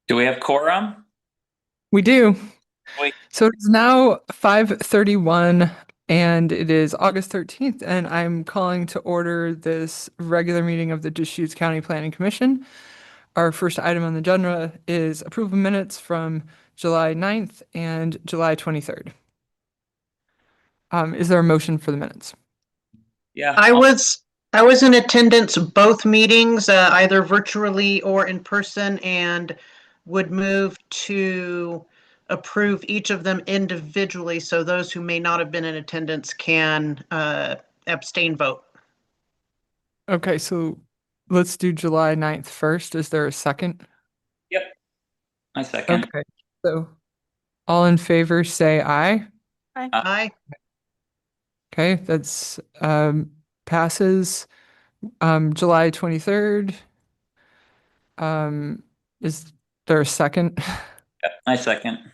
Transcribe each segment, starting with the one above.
Do we have quorum? We do. Wait, So it's now 5:31 and it is August 13th, and I'm calling to order this regular meeting of the Deschutes County Planning Commission. Our first item on the agenda is approval of minutes from July 9th and July 23rd. Is there a motion for the minutes? yeah, I was I was in attendance both meetings, either virtually or in person, and would move to approve each of them individually, so those who may not have been in attendance can abstain vote. Okay, so let's do July 9th first. Is there a second? yep, I second. Okay, so all in favor say aye. Aye. Okay, that's passes. July 23rd. Is there a second? Yep, I second.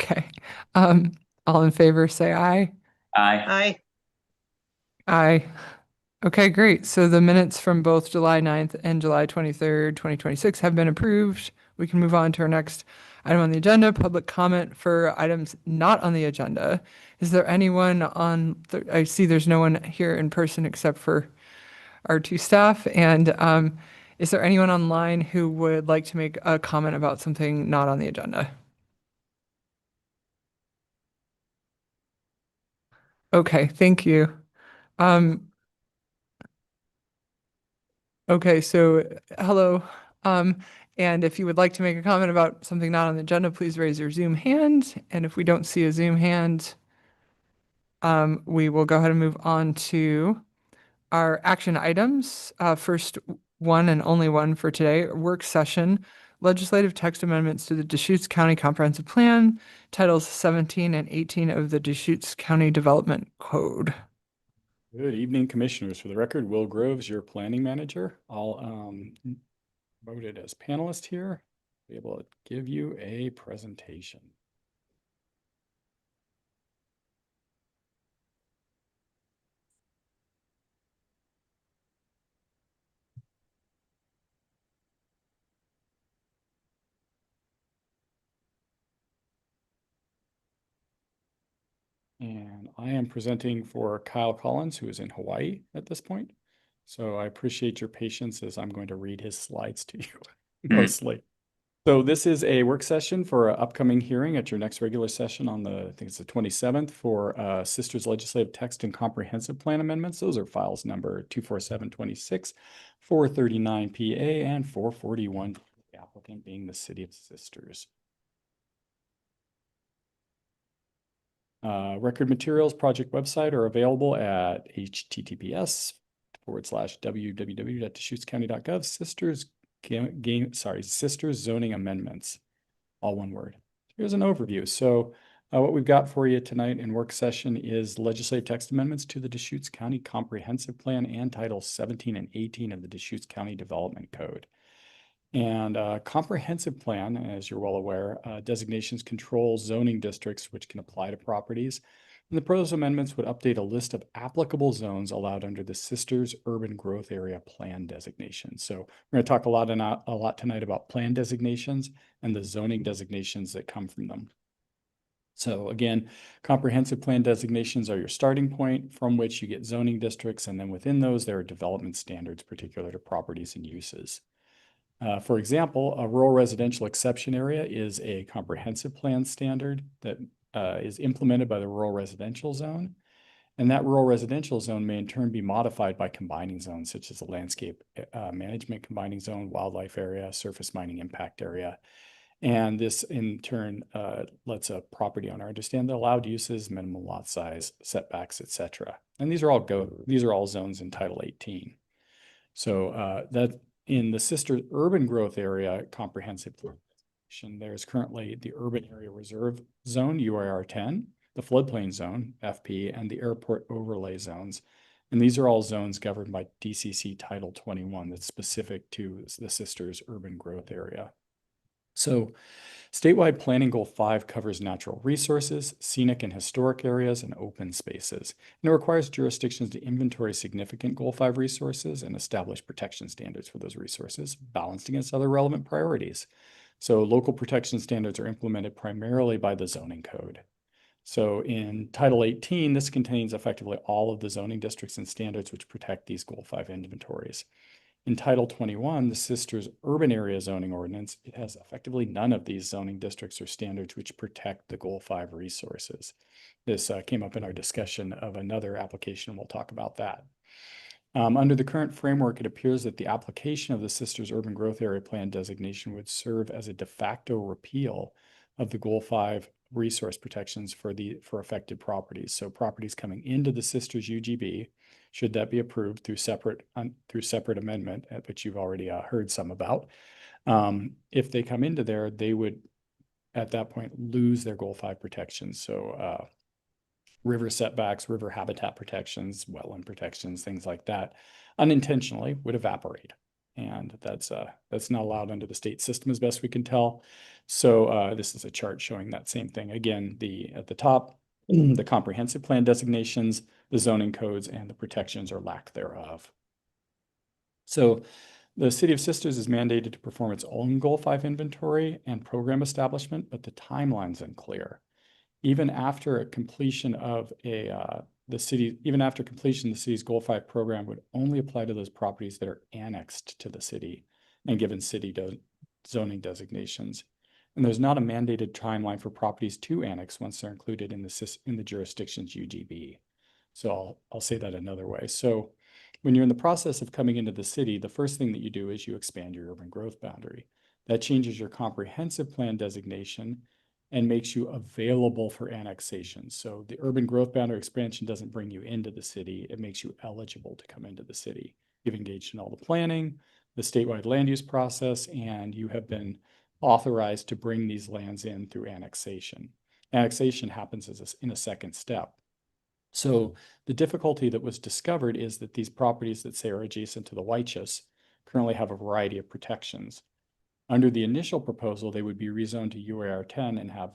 Okay. Um, all in favor say aye. Aye. Aye. Aye. Okay, great. So the minutes from both July 9th and July 23rd, 2026 have been approved. We can move on to our next item on the agenda, public comment for items not on the agenda. Is there anyone I see there's no one here in person except for our two staff. And is there anyone online who would like to make a comment about something not on the agenda? Okay, thank you. Um, okay, so hello. And if you would like to make a comment about something not on the agenda, please raise your Zoom hand. And if we don't see a Zoom hand, we will go ahead and move on to our action items. First one and only one for today, work session, legislative text amendments to the Deschutes County Comprehensive Plan, Titles 17 and 18 of the Deschutes County Development Code. Good evening, Commissioners. For the record, Will Groves, your planning manager. I'll voted as panelist here. Be able to give you a presentation. And I am presenting for Kyle Collins, who is in Hawaii at this point. So I appreciate your patience as I'm going to read his slides to you mostly. So this is a work session for an upcoming hearing at your next regular session on I think it's the 27th for Sisters Legislative Text and Comprehensive Plan Amendments. Those are files number 24726, 439 PA, and 441, the applicant being the City of Sisters. Record materials project website are available at https://www.deschutescounty.gov Sisters zoning amendments, all one word. Here's an overview. So what we've got for you tonight in work session is legislative text amendments to the Deschutes County Comprehensive Plan and Titles 17 and 18 of the Deschutes County Development Code. And comprehensive plan, as you're well aware, designations control zoning districts which can apply to properties. And the proposed amendments would update a list of applicable zones allowed under the Sisters Urban Growth Area Plan designation. So we're going to talk a lot tonight about plan designations and the zoning designations that come from them. So again, comprehensive plan designations are your starting point from which you get zoning districts, and then within those there are development standards particular to properties and uses. For example, a rural residential exception area is a comprehensive plan standard that is implemented by the rural residential zone. And that rural residential zone may in turn be modified by combining zones, such as a landscape management combining zone, wildlife area, surface mining impact area. And this in turn lets a property owner understand the allowed uses, minimum lot size, setbacks, etc. And these are all zones in Title 18. So that in the Sisters Urban Growth Area Comprehensive Plan, there's currently the Urban Area Reserve Zone, UIR 10, the Floodplain Zone, FP, and the Airport Overlay Zones. And these are all zones governed by DCC Title 21 that's specific to the Sisters Urban Growth Area. So statewide planning goal 5 covers natural resources, scenic and historic areas, and open spaces. And it requires jurisdictions to inventory significant goal 5 resources and establish protection standards for those resources, balanced against other relevant priorities. So local protection standards are implemented primarily by the zoning code. So in Title 18, this contains effectively all of the zoning districts and standards which protect these goal 5 inventories. In Title 21, the Sisters Urban Area Zoning Ordinance, it has effectively none of these zoning districts or standards which protect the Goal 5 resources. This came up in our discussion of another application. We'll talk about that. Under the current framework, it appears that the application of the Sisters Urban Growth Area Plan designation would serve as a de facto repeal of the Goal 5 resource protections for affected properties. So properties coming into the Sisters UGB, should that be approved through separate amendment, which you've already heard some about, if they come into there, they would at that point lose their Goal 5 protections. So river setbacks, river habitat protections, wetland protections, things like that, unintentionally would evaporate. And that's not allowed under the state system as best we can tell. So this is a chart showing that same thing. Again, at the top, the comprehensive plan designations, the zoning codes, and the protections or lack thereof. So the City of Sisters is mandated to perform its own Goal 5 inventory and program establishment, but the timeline's unclear. Even after completion of the city's Goal 5 program would only apply to those properties that are annexed to the city and given city zoning designations. And there's not a mandated timeline for properties to annex once they're included in the jurisdiction's UGB. So I'll say that another way. So when you're in the process of coming into the city, the first thing that you do is you expand your urban growth boundary. That changes your comprehensive plan designation and makes you available for annexation. So the urban growth boundary expansion doesn't bring you into the city, it makes you eligible to come into the city. You've engaged in all the planning, the statewide land use process, and you have been authorized to bring these lands in through annexation. Annexation happens in a second step. So the difficulty that was discovered is that these properties that say are adjacent to the Whiteches currently have a variety of protections. Under the initial proposal, they would be rezoned to UAR 10 and have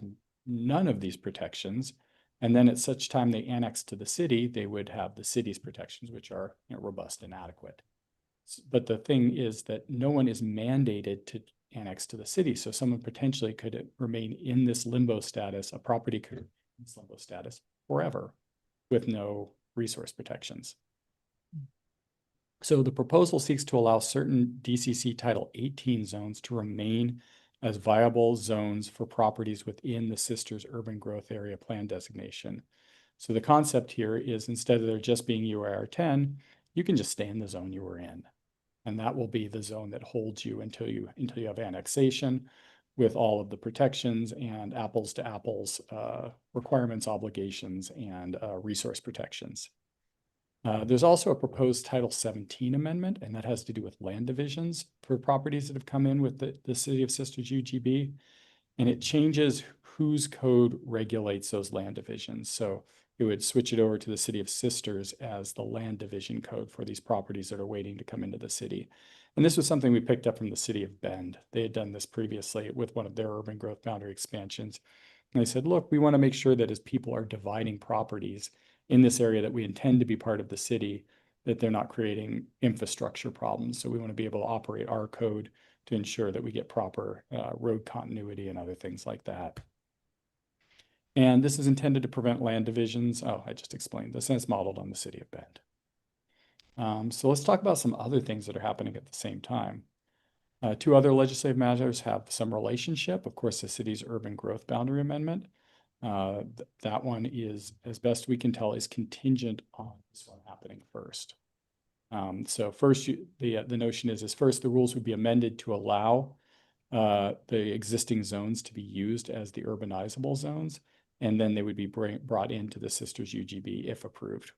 none of these protections. And then at such time they annex to the city, they would have the city's protections, which are robust and adequate. But the thing is that no one is mandated to annex to the city. So someone potentially could remain in this limbo status, a property could remain in this limbo status forever with no resource protections. So the proposal seeks to allow certain DCC Title 18 zones to remain as viable zones for properties within the Sisters Urban Growth Area Plan designation. So the concept here is instead of there just being UAR 10, you can just stay in the zone you were in. And that will be the zone that holds you until you have annexation with all of the protections and apples to apples requirements, obligations, and resource protections. There's also a proposed Title 17 amendment, and that has to do with land divisions for properties that have come in with the City of Sisters UGB. And it changes whose code regulates those land divisions. So it would switch it over to the City of Sisters as the land division code for these properties that are waiting to come into the city. And this was something we picked up from the City of Bend. They had done this previously with one of their urban growth boundary expansions. And they said, look, we want to make sure that as people are dividing properties in this area that we intend to be part of the city, that they're not creating infrastructure problems. So we want to be able to operate our code to ensure that we get proper road continuity and other things like that. And this is intended to prevent land divisions. Oh, I just explained this, and it's modeled on the City of Bend. So let's talk about some other things that are happening at the same time. Two other legislative matters have some relationship. Of course, the city's urban growth boundary amendment. That one is, as best we can tell, is contingent on this one happening first. So first, the notion is first the rules would be amended to allow the existing zones to be used as the urbanizable zones, and then they would be brought into the Sisters UGB if approved.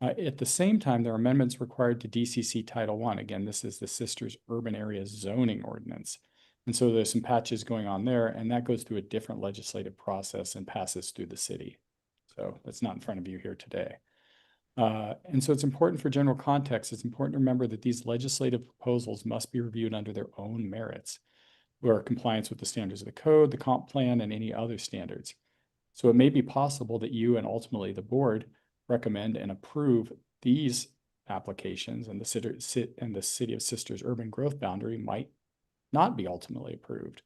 At the same time, there are amendments required to DCC Title I. Again, this is the Sisters Urban Area Zoning Ordinance. And so there's some patches going on there, and that goes through a different legislative process and passes through the city. So that's not in front of you here today. And so it's important for general context. It's important to remember that these legislative proposals must be reviewed under their own merits. or compliance with the standards of the code, the comp plan, and any other standards. So it may be possible that you and ultimately the board recommend and approve these applications, and the City of Sisters urban growth boundary might not be ultimately approved.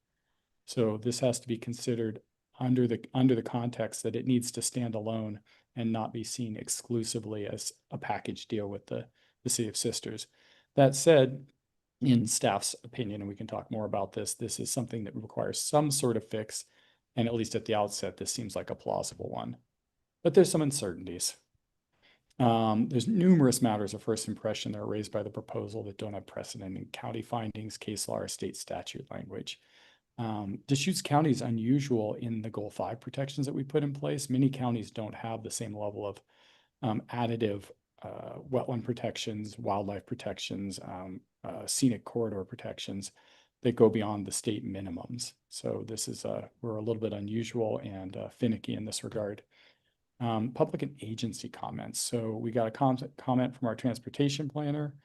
So this has to be considered under the context that it needs to stand alone and not be seen exclusively as a package deal with the City of Sisters. That said, in staff's opinion, and we can talk more about this, this is something that requires some sort of fix, and at least at the outset, this seems like a plausible one. But there's some uncertainties. There's numerous matters of first impression that are raised by the proposal that don't have precedent in county findings, case law, or state statute language. Deschutes County is unusual in the Goal 5 protections that we put in place. Many counties don't have the same level of additive wetland protections, wildlife protections, scenic corridor protections that go beyond the state minimums. So this is we're a little bit unusual and finicky in this regard. Public and agency comments. So we got a comment from our transportation planner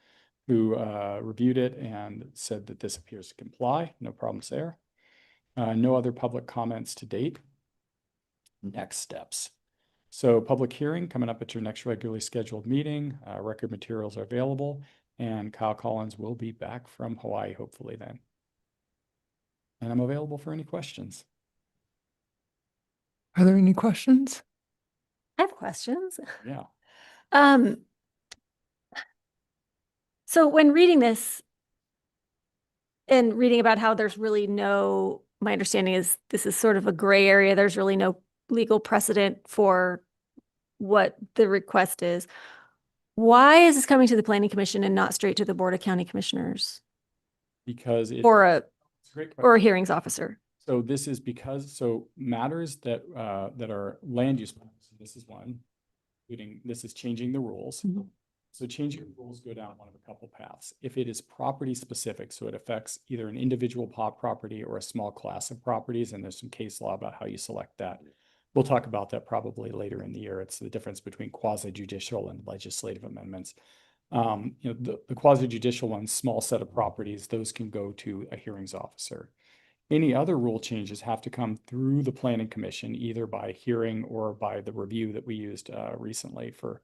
who reviewed it and said that this appears to comply. No problems there. No other public comments to date. Next steps. So public hearing coming up at your next regularly scheduled meeting. Record materials are available, and Kyle Collins will be back from Hawaii hopefully then. And I'm available for any questions. Are there any questions? I have questions. Yeah. So when reading this and reading about how there's really no, my understanding is this is sort of a gray area. There's really no legal precedent for what the request is. Why is this coming to the Planning Commission and not straight to the Board of County Commissioners Because it's or a great question. or a hearings officer? So this is because, so matters that that are land use, so this is one, including, this is changing the rules. Mhm. So changing the rules go down one of a couple paths. If it is property specific, so it affects either an individual property or a small class of properties, and there's some case law about how you select that. We'll talk about that probably later in the year. It's the difference between quasi-judicial and legislative amendments. You know, the quasi-judicial ones, small set of properties, those can go to a hearings officer. Any other rule changes have to come through the Planning Commission, either by hearing or by the review that we used recently for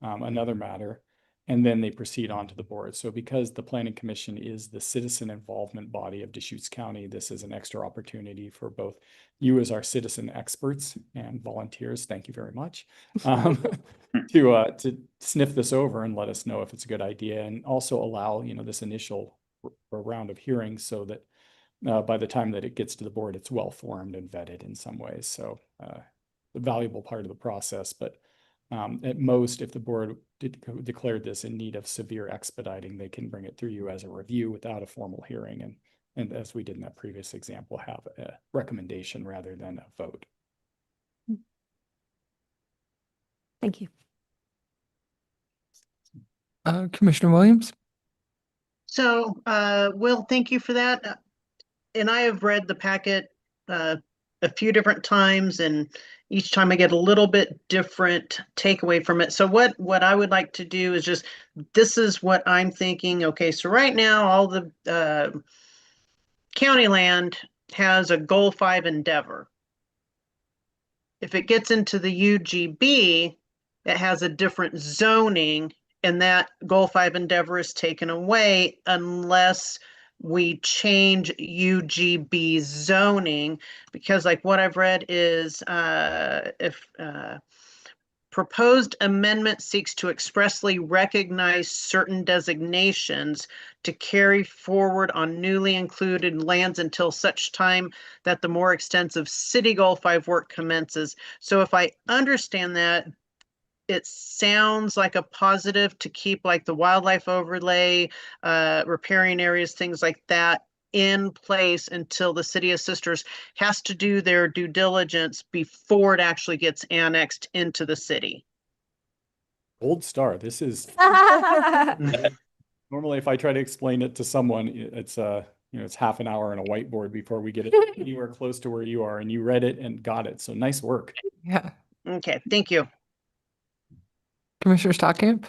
another matter, and then they proceed on to the board. So because the Planning Commission is the citizen involvement body of Deschutes County, this is an extra opportunity for both you as our citizen experts and volunteers, thank you very much, to sniff this over and let us know if it's a good idea, and also allow, you know, this initial round of hearings so that by the time that it gets to the board, it's well formed and vetted in some ways. So the valuable part of the process, but at most, if the board declared this in need of severe expediting, they can bring it through you as a review without a formal hearing. And as we did in that previous example, have a recommendation rather than a vote. Thank you. Commissioner Williams? So, Will, thank you for that. And I have read the packet a few different times, and each time I get a little bit different takeaway from it. So what I would like to do is just, this is what I'm thinking. Okay, so right now all the county land has a Goal 5 endeavor. If it gets into the UGB, it has a different zoning, and that Goal 5 endeavor is taken away unless we change UGB zoning, because like what I've read is if proposed amendment seeks to expressly recognize certain designations to carry forward on newly included lands until such time that the more extensive city Goal 5 work commences. So if I understand that, it sounds like a positive to keep like the wildlife overlay, riparian areas, things like that in place until the City of Sisters has to do their due diligence before it actually gets annexed into the city. Gold star, this is normally if I try to explain it to someone, it's you know, it's half an hour on a whiteboard before we get it anywhere close to where you are, and you read it and got it. So nice work. Yeah. Okay, thank you. Commissioner Stockamp?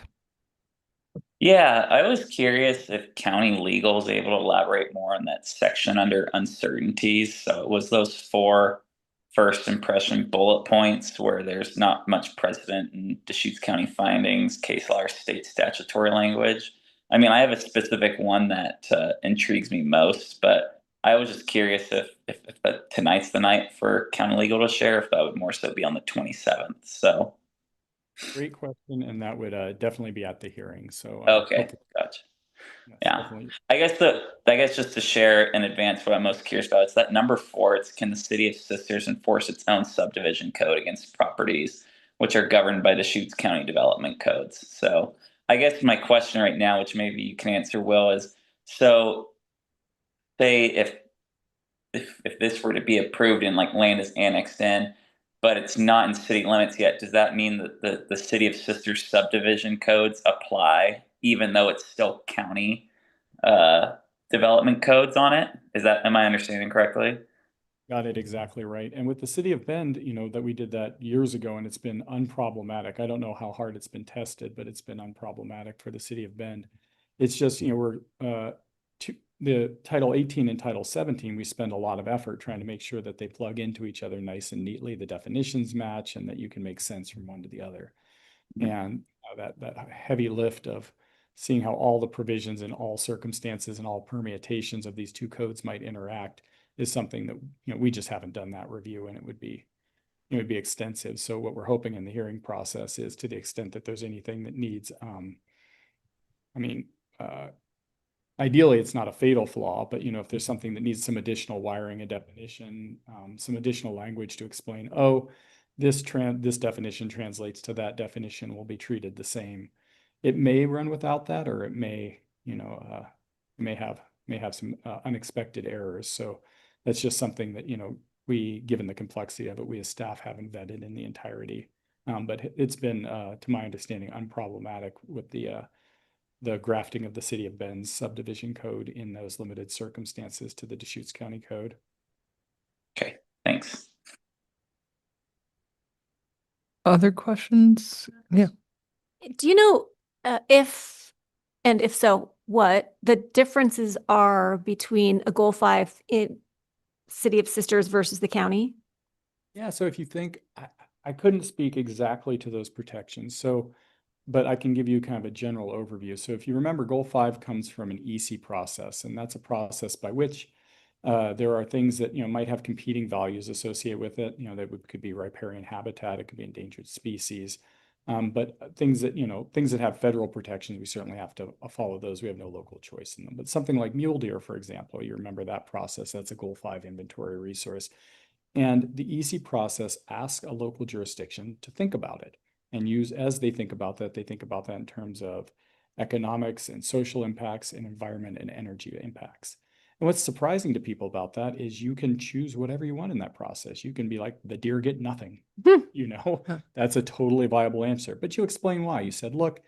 Yeah, I was curious if county legal is able to elaborate more on that section under uncertainties. So it was those 4 first impression bullet points where there's not much precedent in Deschutes County findings, case law, or state statutory language. I mean, I have a specific one that intrigues me most, but I was just curious if tonight's the night for county legal to share, if that would more so be on the 27th. So, Great question, and that would definitely be at the hearing. So okay, hopefully- gotcha. yes, Yeah. definitely. I guess just to share in advance what I'm most curious about, it's that number 4. It's can the city of Sisters enforce its own subdivision code against properties which are governed by Deschutes County development codes? So I guess my question right now, which maybe you can answer, Will, is so say if this were to be approved and like land is annexed in, but it's not in city limits yet, does that mean that the city of Sisters subdivision codes apply even though it's still county uh development codes on it? Am I understanding correctly? Got it exactly right. And with the city of Bend, that we did that years ago and it's been unproblematic. I don't know how hard it's been tested, but it's been unproblematic for the city of Bend. It's just, we're to the Title 18 and Title 17, we spend a lot of effort trying to make sure that they plug into each other nice and neatly, the definitions match, and that you can make sense from one to the other. And that heavy lift of seeing how all the provisions in all circumstances and all permutations of these two codes might interact is something that we just haven't done that review, and it would be extensive. So what we're hoping in the hearing process is, to the extent that there's anything that needs ideally it's not a fatal flaw, but if there's something that needs some additional wiring, a definition, some additional language to explain, this definition translates to that definition, will be treated the same. It may run without that, or it may may have some unexpected errors. So that's just something that we, given the complexity of it, we as staff haven't vetted in the entirety. But it's been, to my understanding, unproblematic with the grafting of the city of Bend's subdivision code in those limited circumstances to the Deschutes County code. Okay, thanks. Other questions? Yeah. Do you know if so, what the differences are between a Goal 5 in City of Sisters versus the county? Yeah, so if you think, I couldn't speak exactly to those protections. So, but I can give you kind of a general overview. So if you remember, Goal 5 comes from an EC process, and that's a process by which there are things that might have competing values associated with it. That could be riparian habitat, it could be endangered species, but things that have federal protections, we certainly have to follow those. We have no local choice in them. But something like mule deer, for example, you remember that process? That's a Goal 5 inventory resource, and the EC process asks a local jurisdiction to think about it and as they think about that, they think about that in terms of economics and social impacts and environment and energy impacts. And what's surprising to people about that is you can choose whatever you want in that process. You can be like, the deer get nothing. That's a totally viable answer. But you explain why. You said, look,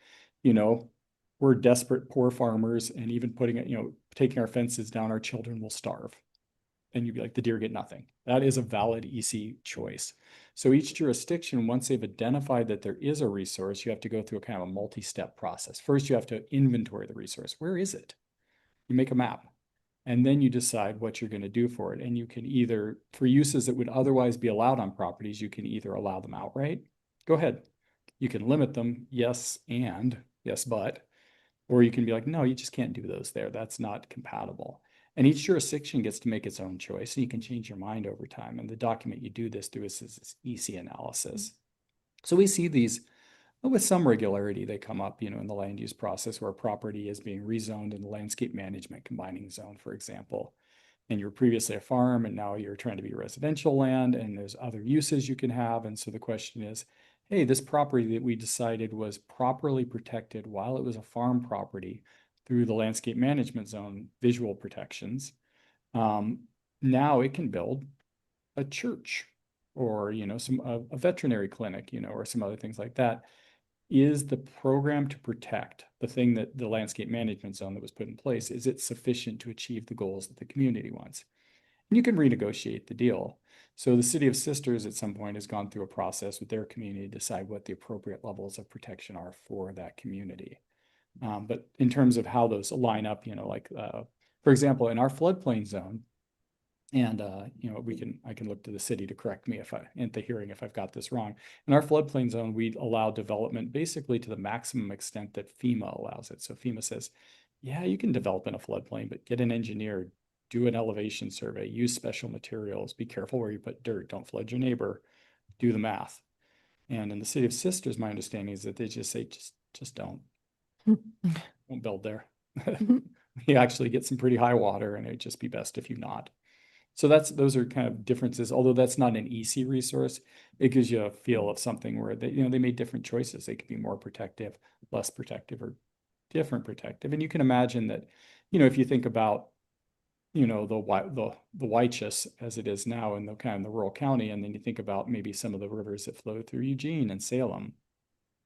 we're desperate, poor farmers, and even putting it, taking our fences down, our children will starve. And you'd be like, the deer get nothing. That is a valid EC choice. So each jurisdiction, once they've identified that there is a resource, you have to go through a kind of a multi-step process. First, you have to inventory the resource. Where is it? You make a map, and then you decide what you're going to do for it. And you can either, for uses that would otherwise be allowed on properties, you can either allow them outright. Go ahead. You can limit them, yes, but, or you can be like, no, you just can't do those there. That's not compatible. And each jurisdiction gets to make its own choice, and you can change your mind over time. And the document you do this through is this EC analysis. So we see these with some regularity. They come up, in the land use process where a property is being rezoned in the landscape management combining zone, for example. And you were previously a farm, and now you're trying to be residential land, and there's other uses you can have. And so the question is, hey, this property that we decided was properly protected while it was a farm property through the landscape management zone visual protections, now it can build a church or a veterinary clinic, or some other things like that. Is the program to protect the thing that the landscape management zone that was put in place, is it sufficient to achieve the goals that the community wants? And you can renegotiate the deal. So the City of Sisters at some point has gone through a process with their community to decide what the appropriate levels of protection are for that community. But in terms of how those line up, like, for example, in our floodplain zone, and, I can look to the city to correct me at the hearing if I've got this wrong. In our floodplain zone, we allow development basically to the maximum extent that FEMA allows it. So FEMA says, yeah, you can develop in a floodplain, but get an engineer, do an elevation survey, use special materials, be careful where you put dirt, don't flood your neighbor, do the math. And in the City of Sisters, my understanding is that they just say, just don't build there. You actually get some pretty high water, and it'd just be best if you not. So those are kind of differences. Although that's not an EC resource, it gives you a feel of something where they made different choices. They could be more protective, less protective, or different protective. And you can imagine that, if you think about, the Wychus as it is now in the kind of the rural county, and then you think about maybe some of the rivers that flow through Eugene and Salem,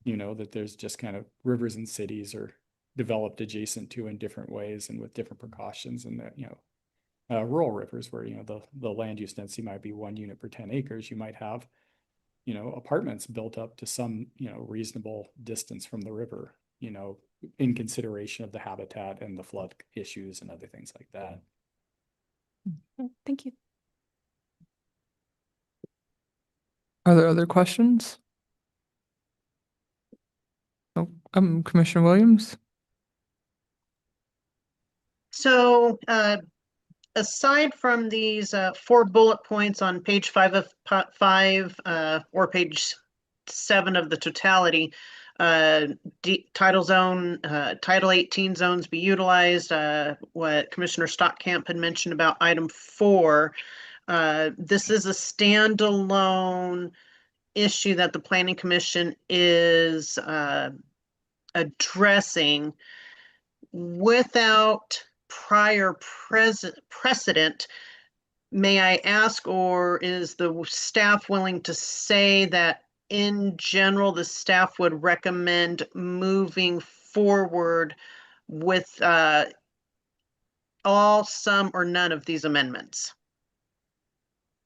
that there's just kind of rivers and cities are developed adjacent to in different ways and with different precautions, and that, rural rivers where, the land use density might be 1 unit per 10 acres, you might have, apartments built up to some, reasonable distance from the river, in consideration of the habitat and the flood issues and other things like that. Thank you. Are there other questions? Oh, Commissioner Williams? So, aside from these 4 bullet points on page 5 of 5 or page 7 of the totality, Title 18 zones be utilized, what Commissioner Stockamp had mentioned about item 4, this is a standalone issue that the Planning Commission is addressing without prior precedent. May I ask, or is the staff willing to say that in general, the staff would recommend moving forward with all, some, or none of these amendments?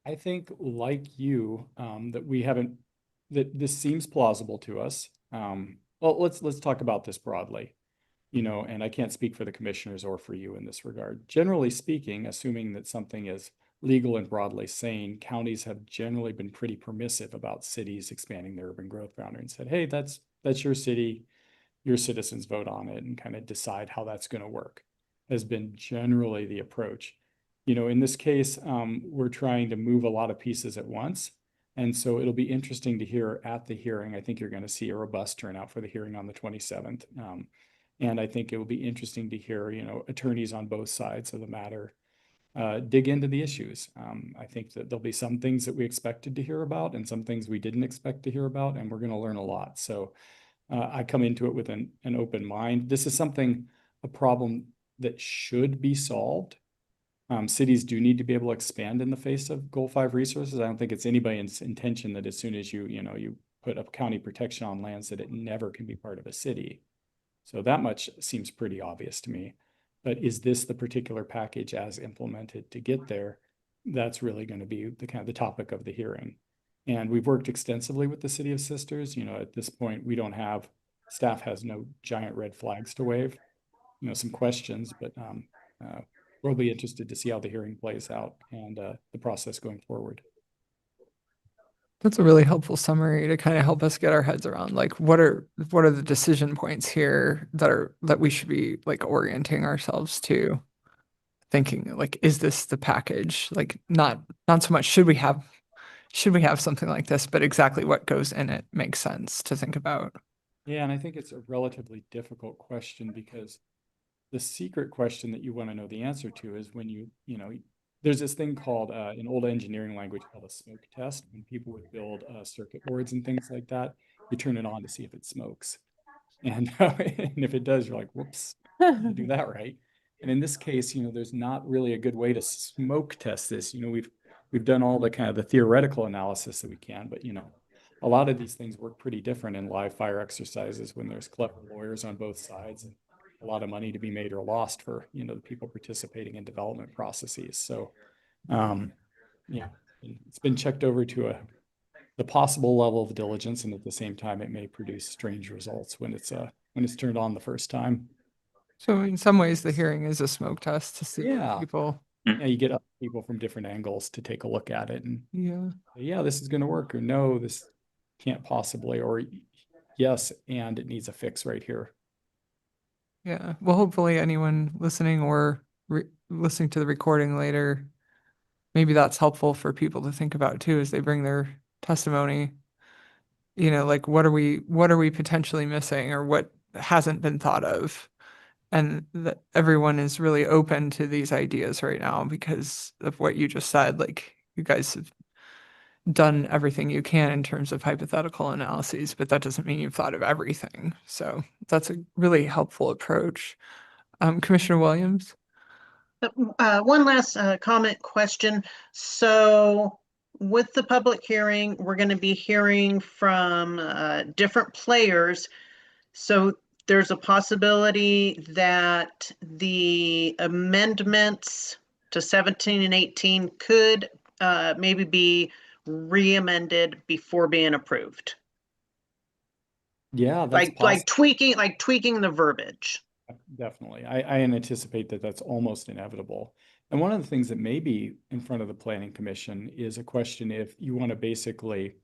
I think, like you, that this seems plausible to us. Well, let's talk about this broadly, and I can't speak for the commissioners or for you in this regard. Generally speaking, assuming that something is legal and broadly sane, counties have generally been pretty permissive about cities expanding their urban growth boundary and said, hey, that's your city, your citizens vote on it and kind of decide how that's going to work, has been generally the approach. In this case, we're trying to move a lot of pieces at once. And so it'll be interesting to hear at the hearing. I think you're going to see a robust turnout for the hearing on the 27th. And I think it will be interesting to hear, attorneys on both sides of the matter dig into the issues. I think that there'll be some things that we expected to hear about and some things we didn't expect to hear about, and we're going to learn a lot. So I come into it with an open mind. This is a problem that should be solved. Cities do need to be able to expand in the face of Goal 5 resources. I don't think it's anybody's intention that as soon as you put up county protection on lands that it never can be part of a city. So that much seems pretty obvious to me. But is this the particular package as implemented to get there? That's really going to be the topic of the hearing. And we've worked extensively with the City of Sisters. At this point, staff has no giant red flags to wave. Some questions, but we'll be interested to see how the hearing plays out and the process going forward. That's a really helpful summary to kind of help us get our heads around, like, what are the decision points here that we should be like orienting ourselves to, thinking like, is this the package? Like, not so much should we have something like this, but exactly what goes in it makes sense to think about. Yeah, and I think it's a relatively difficult question because the secret question that you want to know the answer to is when there's this thing called in old engineering language called a smoke test. When people would build circuit boards and things like that, you turn it on to see if it smokes. And, and if it does, you're like, whoops, didn't do that right. And in this case, there's not really a good way to smoke test this. We've done all the kind of the theoretical analysis that we can, but a lot of these things work pretty different in live fire exercises when there's clever lawyers on both sides and a lot of money to be made or lost for the people participating in development processes. So it's been checked over to the possible level of diligence, and at the same time it may produce strange results when it's when it's turned on the first time. So in some ways, the hearing is a smoke test to see Yeah. what people, Yeah, you get other people from different angles to take a look at it and, yeah. yeah, this is gonna work, or no, this can't possibly, or yes, and it needs a fix right here. Yeah, well, hopefully anyone listening or listening to the recording later, maybe that's helpful for people to think about too as they bring their testimony. You know, like what are we potentially missing or what hasn't been thought of? And that everyone is really open to these ideas right now because of what you just said. Like you guys have done everything you can in terms of hypothetical analyses, but that doesn't mean you've thought of everything. So that's a really helpful approach. Commissioner Williams? One last comment question. So with the public hearing, we're going to be hearing from different players. So there's a possibility that the amendments to 17 and 18 could maybe be re-amended before being approved. Yeah, that's Like tweaking the verbiage. definitely. I anticipate that that's almost inevitable. And one of the things that may be in front of the Planning Commission is a question if you want to basically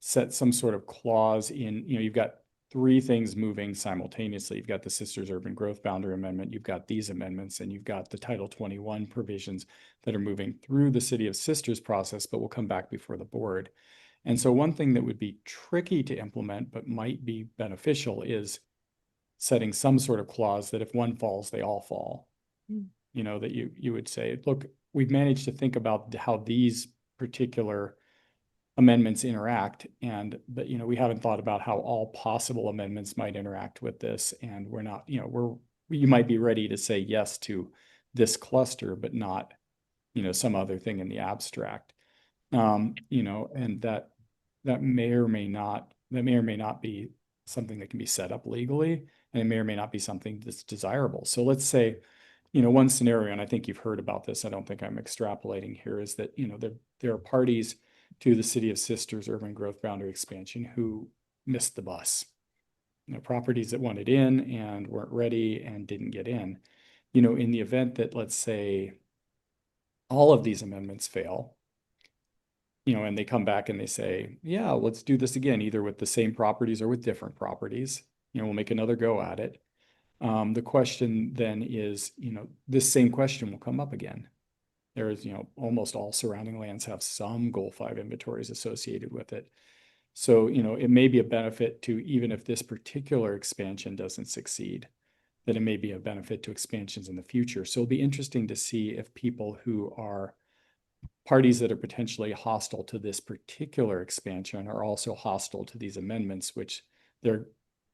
set some sort of clause in, you've got three things moving simultaneously. You've got the Sisters Urban Growth Boundary Amendment, you've got these amendments, and you've got the Title 21 provisions that are moving through the City of Sisters process, but will come back before the board. And so one thing that would be tricky to implement, but might be beneficial, is setting some sort of clause that if one falls, they all fall. That you would say, look, we've managed to think about how these particular amendments interact, but we haven't thought about how all possible amendments might interact with this, and we're not, you might be ready to say yes to this cluster, but not, some other thing in the abstract. And that may or may not be something that can be set up legally, and it may or may not be something that's desirable. So let's say, one scenario, and I think you've heard about this, I don't think I'm extrapolating here, is that, there are parties to the City of Sisters urban growth boundary expansion who missed the bus. Properties that wanted in and weren't ready and didn't get in. In the event that, let's say, all of these amendments fail, and they come back and they say, yeah, let's do this again, either with the same properties or with different properties, we'll make another go at it. The question then is, this same question will come up again. There's, almost all surrounding lands have some Goal 5 inventories associated with it. So, it may be a benefit to, even if this particular expansion doesn't succeed, that it may be a benefit to expansions in the future. So it'll be interesting to see if people who are parties that are potentially hostile to this particular expansion are also hostile to these amendments, which they're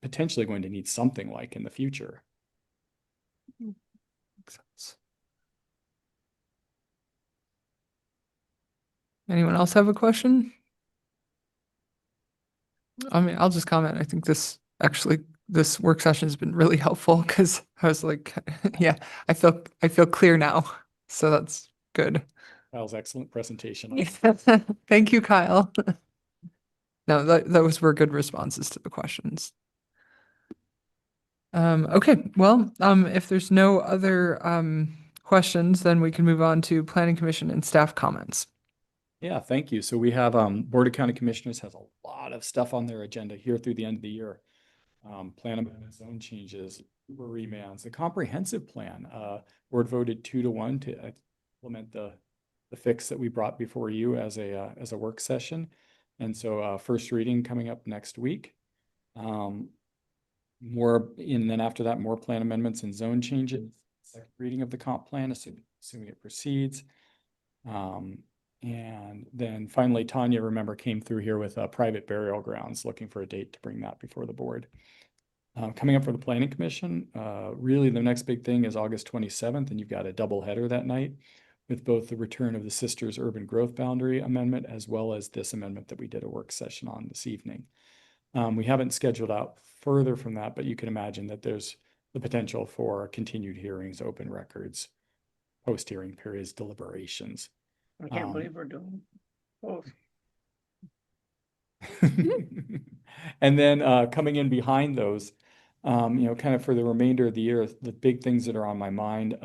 potentially going to need something like in the future. Makes sense. Anyone else have a question? I mean, I'll just comment. I think this work session has been really helpful because I was like, yeah, I feel clear now. So that's good. Kyle's excellent presentation. Thank you, Kyle. No, those were good responses to the questions. Okay, well, if there's no other questions, then we can move on to Planning Commission and staff comments. Yeah, thank you. So we have Board of County Commissioners has a lot of stuff on their agenda here through the end of the year. Plan amendments, zone changes, remands, the comprehensive plan. Board voted 2-1 to implement the fix that we brought before you as a work session. And so first reading coming up next week. And then after that, more plan amendments and zone changes. Second reading of the comp plan, assuming it proceeds. And then finally, Tanya, remember, came through here with private burial grounds, looking for a date to bring that before the board. Coming up for the Planning Commission, really the next big thing is August 27th, and you've got a double header that night with both the return of the Sisters Urban Growth Boundary Amendment as well as this amendment that we did a work session on this evening. We haven't scheduled out further from that, but you can imagine that there's the potential for continued hearings, open records, post-hearing periods, deliberations. I can't believe we're doing both. And then coming in behind those, Kind of for the remainder of the year, the big things that are on my mind,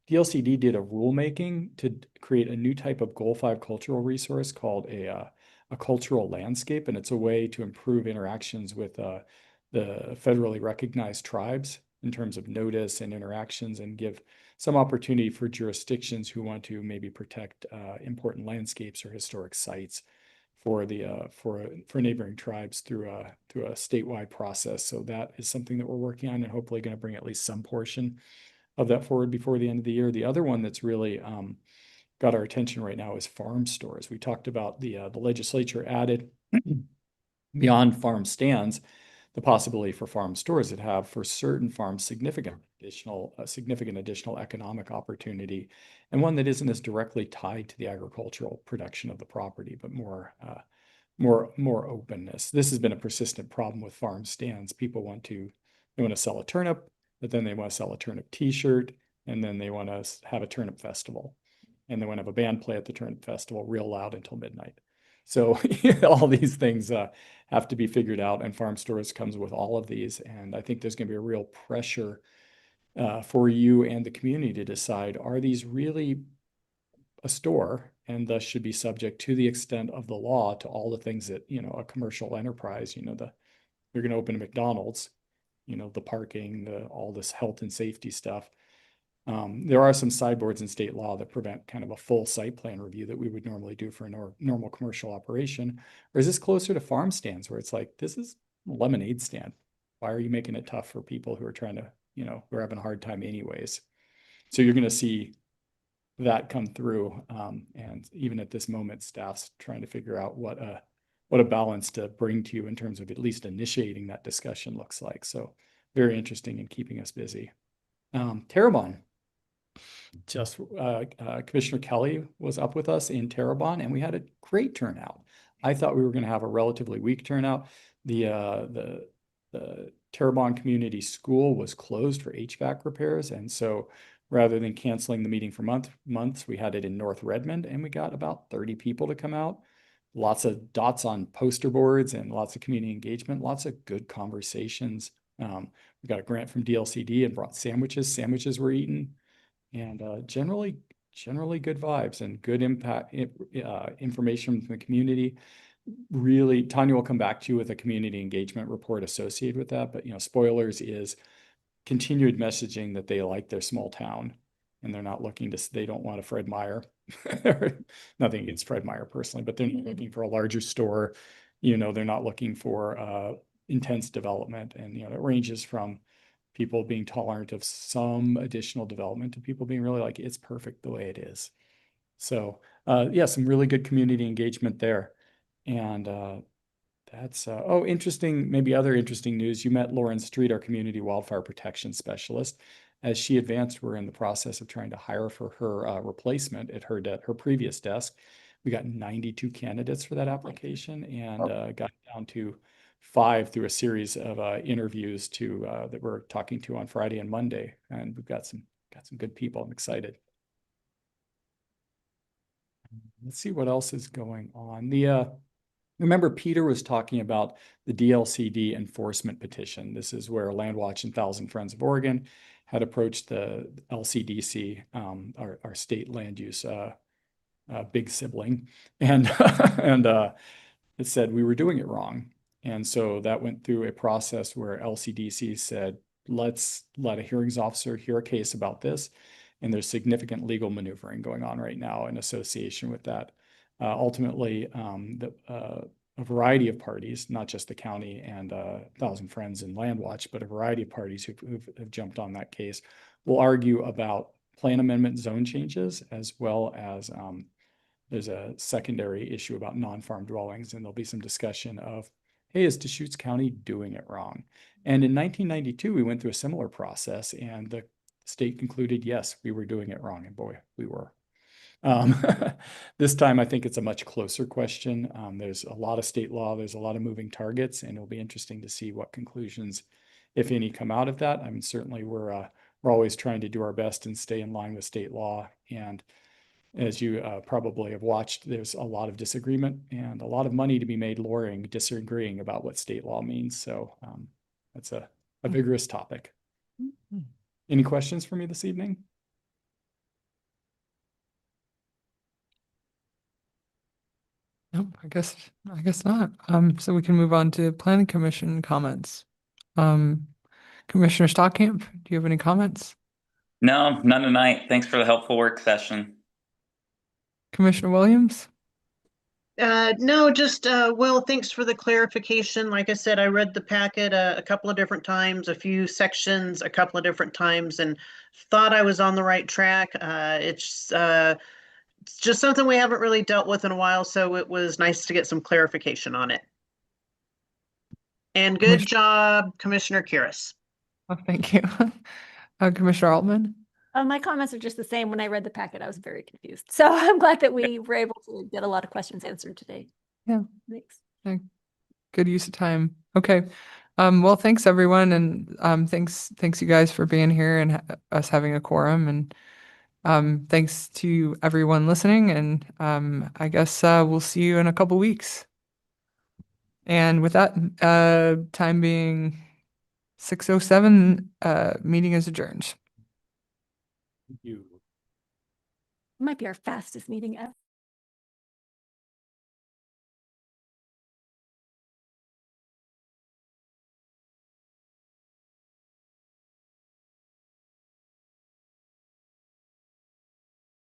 DLCD did a rulemaking to create a new type of Goal 5 cultural resource called a cultural landscape, and it's a way to improve interactions with the federally recognized tribes in terms of notice and interactions, and give some opportunity for jurisdictions who want to maybe protect important landscapes or historic sites for neighboring tribes through a statewide process. So that is something that we're working on, and hopefully going to bring at least some portion of that forward before the end of the year. The other one that's really got our attention right now is farm stores. We talked about the legislature added beyond farm stands the possibility for farm stores that have for certain farms significant additional economic opportunity, and one that isn't as directly tied to the agricultural production of the property, but more openness. This has been a persistent problem with farm stands. People want to sell a turnip, but then they want to sell a turnip t-shirt, and then they want to have a turnip festival, and they want to have a band play at the turnip festival real loud until midnight. So all these things have to be figured out, and farm stores comes with all of these. And I think there's going to be a real pressure for you and the community to decide, are these really a store, and thus should be subject to the extent of the law to all the things that, a commercial enterprise, you're going to open a McDonald's, the parking, all this health and safety stuff. There are some sideboards in state law that prevent kind of a full site plan review that we would normally do for a normal commercial operation. Or is this closer to farm stands where it's like, this is a lemonade stand. Why are you making it tough for people who are trying to, who are having a hard time anyways? So you're going to see that come through. And even at this moment, staff's trying to figure out what a balance to bring to you in terms of at least initiating that discussion looks like. So very interesting and keeping us busy. Terrebonne. Commissioner Kelly was up with us in Terrebonne, and we had a great turnout. I thought we were going to have a relatively weak turnout. The Terrebonne Community School was closed for HVAC repairs, and so rather than canceling the meeting for months, we had it in North Redmond, and we got about 30 people to come out. Lots of dots on poster boards and lots of community engagement, lots of good conversations. We got a grant from DLCD and brought sandwiches. Sandwiches were eaten, and generally good vibes and good impact information from the community. Really, Tanya will come back to you with a community engagement report associated with that. But spoilers is continued messaging that they like their small town, and they're not looking to. They don't want a Fred Meyer. Nothing against Fred Meyer personally, but they're not looking for a larger store. They're not looking for intense development, and it ranges from people being tolerant of some additional development to people being really like, it's perfect the way it is. So some really good community engagement there. And that's interesting. Maybe other interesting news. You met Lauren Street, our community wildfire protection specialist. As she advanced, we're in the process of trying to hire for her replacement at her previous desk. We got 92 candidates for that application, and got down to 5 through a series of interviews that we're talking to on Friday and Monday, and we've got some good people. I'm excited. Let's see what else is going on. Remember, Peter was talking about the DLCD enforcement petition. This is where Landwatch and Thousand Friends of Oregon had approached the LCDC, our state land use big sibling, and it said we were doing it wrong. And so that went through a process where LCDC said, let's let a hearings officer hear a case about this. And there's significant legal maneuvering going on right now in association with that. Ultimately, a variety of parties, not just the county and Thousand Friends and Landwatch, but a variety of parties who've jumped on that case, will argue about plan amendment zone changes, as well as there's a secondary issue about non-farm dwellings, and there'll be some discussion of, hey, is Deschutes County doing it wrong? And in 1992, we went through a similar process, and the state concluded, yes, we were doing it wrong. And boy, we were. This time, I think it's a much closer question. There's a lot of state law. There's a lot of moving targets, and it'll be interesting to see what conclusions, if any, come out of that. I mean, certainly we're always trying to do our best and stay in line with state law. And as you probably have watched, there's a lot of disagreement and a lot of money to be made disagreeing about what state law means. So that's a a vigorous topic. Any questions for me this evening? Nope, I guess not. So we can move on to planning commission comments. Commissioner Stockamp, do you have any comments? No, none tonight. Thanks for the helpful work session. Commissioner Williams? No, just, Will, thanks for the clarification. Like I said, I read the packet a couple of different times, a few sections, a couple of different times, and thought I was on the right track. It's just something we haven't really dealt with in a while, so it was nice to get some clarification on it. And good job, Commissioner Curis. Oh, thank you. Commissioner Altman? My comments are just the same. When I read the packet, I was very confused. So I'm glad that we were able to get a lot of questions answered today. Yeah. Thanks. Good use of time. Okay. Well, thanks everyone. And thanks you guys for being here and us having a quorum. And thanks to everyone listening. And I guess we'll see you in a couple weeks. And with that, time being 6:07, meeting is adjourned. Thank you. It might be our fastest meeting ever.